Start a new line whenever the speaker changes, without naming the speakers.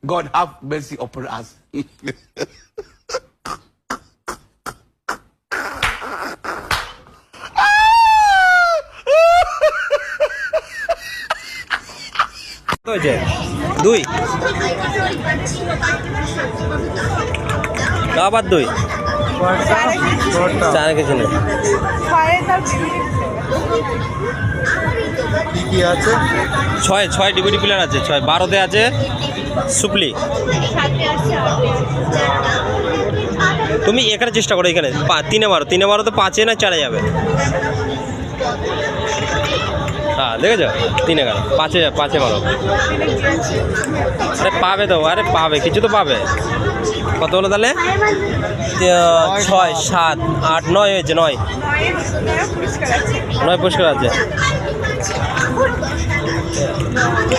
God have mercy upon us.
হয়েছে 2 আবার 2 4 কিছু নেই
কি আছে
6 ডিভিডি প্লেয়ার আছে 6 12তে আছে সুপলি তুমি এখানে চেষ্টা করো এখানে 3 মারো তো 5 না 4 যাবে হ্যাঁ দেখেছো 3-11 5 মারো আরে পাবে তো আরে পাবে কিছু তো পাবে কত হলো তাহলে 6 7 8 9 হয়েছে 9 পুরস্কার আছে